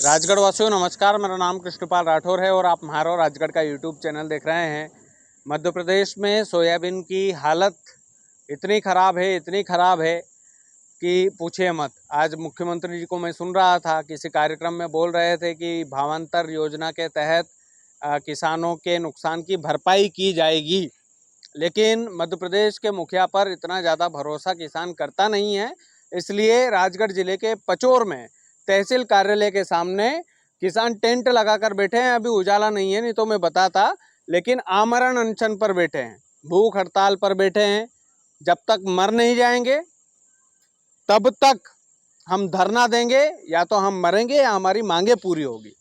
राजगढ़ वासियों नमस्कार, मेरा नाम कृष्णपाल राठौर है और आप म्हारो राजगढ़ का यूट्यूब चैनल देख रहे हैं। मध्य प्रदेश में सोयाबीन की हालत इतनी ख़राब है कि पूछिए मत। आज मुख्यमंत्री जी को मैं सुन रहा था, किसी कार्यक्रम में बोल रहे थे कि भावांतर योजना के तहत किसानों के नुकसान की भरपाई की जाएगी, लेकिन मध्य प्रदेश के मुखिया पर इतना ज़्यादा भरोसा किसान करता नहीं है। इसलिए राजगढ़ ज़िले के पचोर में तहसील कार्यालय के सामने किसान टेंट लगाकर बैठे हैं। अभी उजाला नहीं है, नहीं तो मैं बताता, लेकिन आमरण अनशन पर बैठे हैं, भूख हड़ताल पर बैठे हैं। जब तक मर नहीं जाएंगे तब तक हम धरना देंगे, या तो हम मरेंगे या हमारी मांगे पूरी होगी।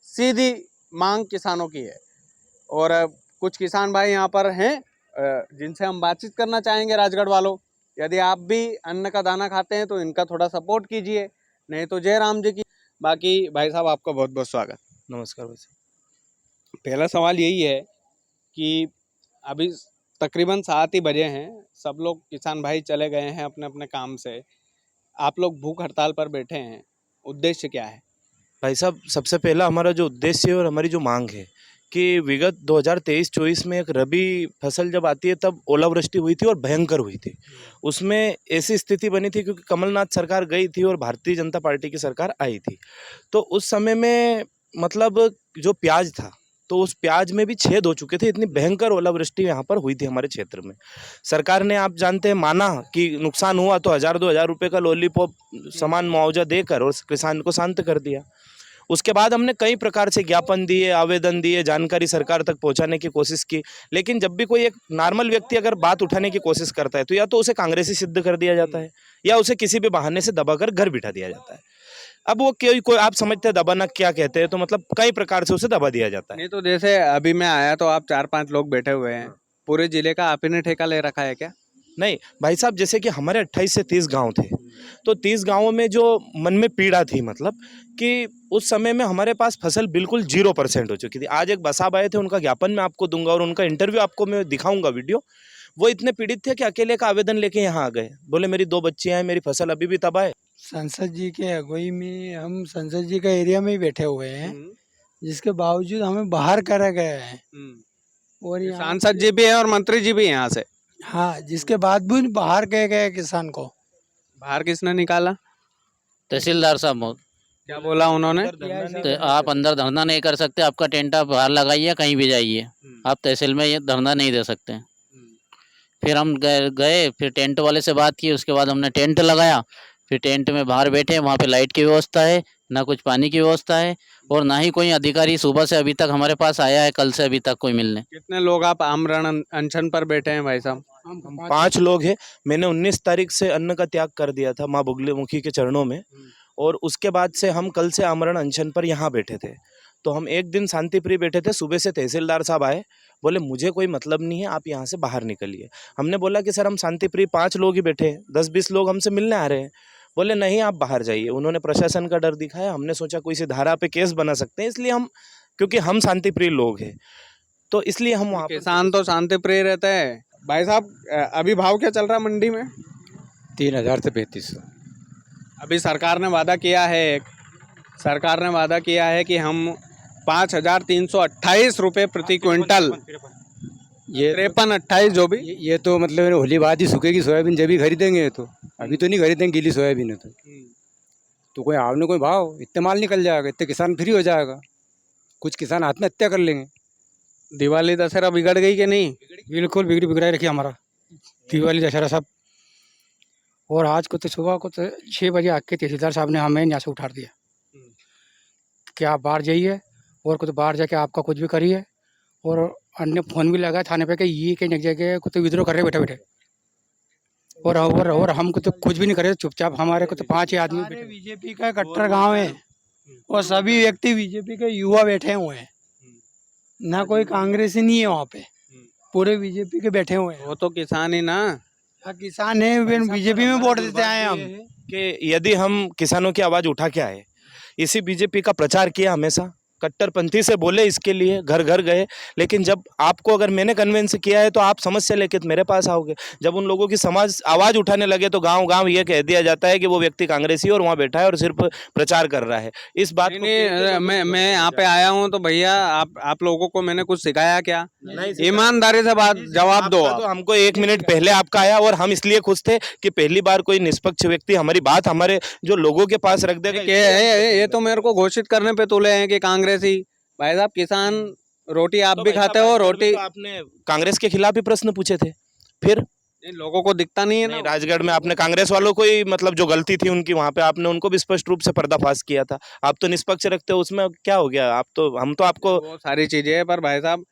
सीधी मांग किसानों की है। और कुछ किसान भाई यहाँ पर हैं जिनसे हम बातचीत करना चाहेंगे। राजगढ़ वालों, यदि आप भी अन्न का दाना खाते हैं तो इनका थोड़ा सपोर्ट कीजिए, नहीं तो जय राम जी की। बाकी भाई साहब, आपका बहुत बहुत स्वागत। नमस्कार भाई साहब। पहला सवाल यही है कि अभी तकरीबन 7 ही बजे हैं, सब लोग किसान भाई चले गए हैं अपने अपने काम से, आप लोग भूख हड़ताल पर बैठे हैं, उद्देश्य क्या है? भाई साहब, सबसे पहला हमारा जो उद्देश्य है और हमारी जो मांग है कि विगत 2023-24 में एक रबी फसल जब आती है तब ओलावृष्टि हुई थी और भयंकर हुई थी। उसमें ऐसी स्थिति बनी थी क्योंकि कमलनाथ सरकार गई थी और भारतीय जनता पार्टी की सरकार आई थी। तो उस समय में मतलब जो प्याज था, तो उस प्याज में भी छेद हो चुके थे। इतनी भयंकर ओलावृष्टि यहाँ पर हुई थी हमारे क्षेत्र में। सरकार ने, आप जानते हैं, माना कि नुकसान हुआ तो 1000-2000 रुपये का लॉलीपॉप समान मुआवजा देकर और किसान को शांत कर दिया। उसके बाद हमने कई प्रकार से ज्ञापन दिए, आवेदन दिए, जानकारी सरकार तक पहुंचाने की कोशिश की, लेकिन जब भी कोई एक नॉर्मल व्यक्ति अगर बात उठाने की कोशिश करता है तो या तो उसे कांग्रेसी सिद्ध कर दिया जाता है या उसे किसी भी बहाने से दबाकर घर बिठा दिया जाता है। अब वो कोई आप समझते हैं दबाना क्या कहते हैं, तो मतलब कई प्रकार से उसे दबा दिया जाता है। नहीं तो जैसे अभी मैं आया तो आप 4-5 लोग बैठे हुए हैं, पूरे जिले का आप ही ने ठेका ले रखा है क्या? नहीं भाई साहब, जैसे कि हमारे 28 से 30 गांव थे, तो 30 गांवों में जो मन में पीड़ा थी, मतलब कि उस समय में हमारे पास फसल बिल्कुल 0% हो चुकी थी। आज एक बसाब आए थे, उनका ज्ञापन मैं आपको दूंगा और उनका इंटरव्यू आपको मैं दिखाऊंगा वीडियो। वो इतने पीड़ित थे कि अकेले का आवेदन लेके यहाँ आ गए, बोले मेरी 2 बच्चियां हैं, मेरी फसल अभी भी तबाह है। संसद जी के अगुवाई में हम संसद जी का एरिया में ही बैठे हुए हैं, जिसके बावजूद हमें बाहर करा गया है। और यहाँ सांसद जी भी हैं और मंत्री जी भी हैं यहाँ से। हाँ, जिसके बाद भी बाहर कहे गए किसान को। बाहर किसने निकाला? तहसीलदार साहब, क्या बोला उन्होंने? तो आप अंदर धरना नहीं कर सकते, आपका टेंट आप बाहर लगाइए, कहीं भी जाइए, आप तहसील में ये धरना नहीं दे सकते। फिर हम गए, फिर टेंट वाले से बात की, उसके बाद हमने टेंट लगाया, फिर टेंट में बाहर बैठे। वहाँ पे लाइट की व्यवस्था है, ना कुछ पानी की व्यवस्था है, और ना ही कोई अधिकारी सुबह से अभी तक हमारे पास आया है, कल से अभी तक कोई मिलने। कितने लोग आप आमरण अनशन पर बैठे हैं भाई साहब? हम 5 लोग हैं। मैंने 19 तारीख से अन्न का त्याग कर दिया था माँ बुगले मुखी के चरणों में, और उसके बाद से हम कल से आमरण अनशन पर यहाँ बैठे थे। तो हम एक दिन शांति प्रिय बैठे थे, सुबह से तहसीलदार साहब आए, बोले मुझे कोई मतलब नहीं है, आप यहाँ से बाहर निकलिए। हमने बोला कि सर हम शांति प्रिय 5 लोग ही बैठे हैं, 10-20 लोग हमसे मिलने आ रहे हैं। बोले नहीं, आप बाहर जाइए। उन्होंने प्रशासन का डर दिखाया। हमने सोचा कोई सी धारा पे केस बना सकते हैं, इसलिए हम, क्योंकि हम शांति प्रिय लोग हैं, तो इसलिए हम वहाँ। किसान तो शांति प्रिय रहते हैं भाई साहब। अभी भाव क्या चल रहा है मंडी में? 3000 से 3500। अभी सरकार ने वादा किया है कि हम 5328 रुपये प्रति क्विंटल, ये 53-28 जो भी। ये तो मतलब होली बाद ही सूखेगी सोयाबीन, जब ही खरीदेंगे। तो अभी तो नहीं खरीदेंगे गीली सोयाबीन है तो कोई आवने कोई भाव, इतने माल निकल जाएगा, इतने किसान फ्री हो जाएगा। कुछ किसान आत्महत्या कर लेंगे। दिवाली दशहरा बिगड़ गई कि नहीं? बिल्कुल बिगड़ा रखी हमारा दिवाली दशहरा सब। और आज को तो सुबह को तो 6 बजे आके तहसीलदार साहब ने हमें यहाँ से उठा दिया कि आप बाहर जाइए और कुछ बाहर जाके आपका कुछ भी करिए। और अन्य फोन भी लगा थाने पे कि ये कहीं जगह कुछ विद्रोह कर रहे बैठे बैठे, और हम तो कुछ भी नहीं करे, चुपचाप। हमारे को तो 5 ही आदमी बीजेपी का कट्टर गांव है और सभी व्यक्ति बीजेपी के युवा बैठे हुए हैं, ना कोई कांग्रेसी नहीं है वहाँ पे, पूरे बीजेपी के बैठे हुए हैं। वो तो किसान ही ना, किसान है, बीजेपी में वोट देते आए हम। कि यदि हम किसानों की आवाज़ उठा के आए, इसी बीजेपी का प्रचार किया हमेशा, कट्टरपंथी से बोले इसके लिए, घर घर गए, लेकिन जब आपको अगर मैंने कन्विंस किया है तो आप समस्या लेके मेरे पास आओगे। जब उन लोगों की समाज आवाज़ उठाने लगे तो गांव गांव ये कह दिया जाता है कि वो व्यक्ति कांग्रेसी है और वहाँ बैठा है और सिर्फ प्रचार कर रहा है। इस बात नहीं को नहीं, मैं यहाँ पे आया हूँ तो भैया आप लोगों को मैंने कुछ सिखाया क्या? नहीं सिखाया। ईमानदारी से बात जवाब दो आपका आप। तो हमको 1 मिनट पहले आपका आया और हम इसलिए खुश थे कि पहली बार कोई निष्पक्ष व्यक्ति हमारी बात हमारे जो लोगों के पास रख देगा। ये तो मेरे को घोषित करने पे तुले हैं कि कांग्रेसी। भाई साहब, किसान रोटी आप तो भी भाई खाते साहब, हो, राजगढ़ में रोटी तो आपने कांग्रेस के खिलाफ ही प्रश्न पूछे थे। फिर इन लोगों को दिखता नहीं है नहीं, ना। राजगढ़ में आपने कांग्रेस वालों को ही मतलब जो गलती थी उनकी वहां पे आपने उनको भी स्पष्ट रूप से पर्दाफाश किया था। आप तो निष्पक्ष रखते हो, उसमें क्या हो गया? आप तो हम तो आपको वो सारी चीजें है, पर भाई साहब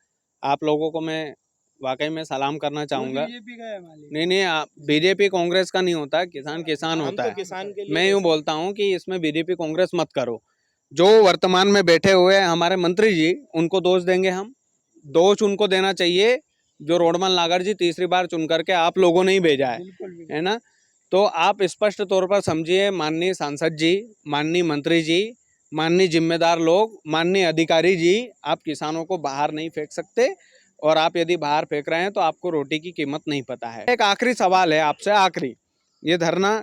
आप लोगों को मैं वाकई में सलाम करना चाहूंगा। नहीं नहीं, बीजेपी कांग्रेस का नहीं होता, किसान किसान हम होता तो है। किसान के लिए मैं यूं बोलता हूं कि इसमें बीजेपी कांग्रेस मत करो। जो वर्तमान में बैठे हुए हैं हमारे मंत्री जी, उनको दोष देंगे हम। दोष उनको देना चाहिए जो रोडमल नागर जी तीसरी बार चुन करके आप लोगों ने ही भेजा है ना। तो आप स्पष्ट तौर पर समझिए, माननीय सांसद जी, माननीय मंत्री जी, माननीय जिम्मेदार लोग, माननीय अधिकारी जी, आप किसानों को बाहर नहीं फेंक सकते। और आप यदि बाहर फेंक रहे हैं तो आपको रोटी की कीमत नहीं पता है। एक आखिरी सवाल है आपसे, आखिरी, ये धरना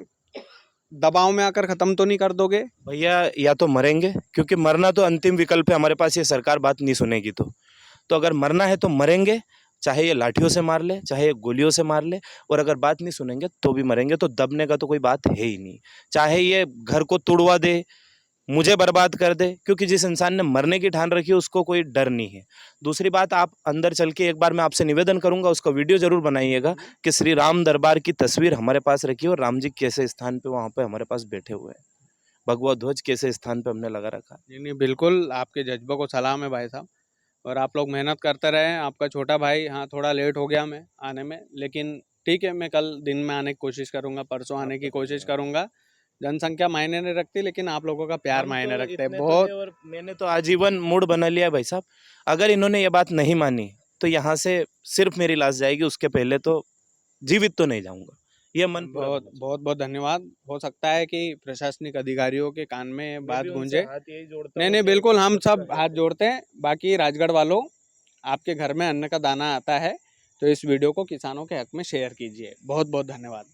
दबाव में आकर खत्म तो नहीं कर दोगे? भैया या तो मरेंगे, क्योंकि मरना तो अंतिम विकल्प है हमारे पास, ये सरकार बात नहीं सुनेगी तो अगर मरना है तो मरेंगे, चाहे ये लाठियों से मार ले, चाहे ये गोलियों से मार ले, और अगर बात नहीं सुनेंगे तो भी मरेंगे। तो दबने का तो कोई बात है ही नहीं। चाहे ये घर को तोड़वा दे, मुझे बर्बाद कर दे, क्योंकि जिस इंसान ने मरने की ठान रखी है उसको कोई डर नहीं है। दूसरी बात, आप अंदर चल के एक बार मैं आपसे निवेदन करूंगा, उसका वीडियो जरूर बनाइएगा कि श्री राम दरबार की तस्वीर हमारे पास रखी है और राम जी कैसे स्थान पे वहाँ पे हमारे पास बैठे हुए हैं, भगवा ध्वज कैसे स्थान पे हमने लगा रखा। नहीं नहीं, बिल्कुल आपके जज्बे को सलाम है भाई साहब। और आप लोग मेहनत करते रहें। आपका छोटा भाई, हाँ थोड़ा लेट हो गया मैं आने में, लेकिन ठीक है, मैं कल दिन में आने की कोशिश करूंगा, परसों आने की कोशिश करूंगा। जनसंख्या मायने नहीं रखती, लेकिन आप लोगों का प्यार मायने रखते हैं बहुत। और मैंने तो आजीवन मूड बना लिया है भाई साहब। अगर इन्होंने ये बात नहीं मानी तो यहाँ से सिर्फ मेरी लाश जाएगी, उसके पहले तो जीवित तो नहीं जाऊंगा। ये मन पूरा बहुत करना बहुत बहुत धन्यवाद। हो सकता है कि प्रशासनिक अधिकारियों के कान में ये चाहिए। बात मैं भी उनसे गूंजे। हाथ यही जोड़ता नहीं हूँ नहीं, कि बिल्कुल हम सबका सब हाथ जोड़ते हैं। बाकी राजगढ़ वालों, आपके घर में अन्न का दाना आता है, तो इस वीडियो को किसानों के हक में शेयर कीजिए। बहुत बहुत धन्यवाद।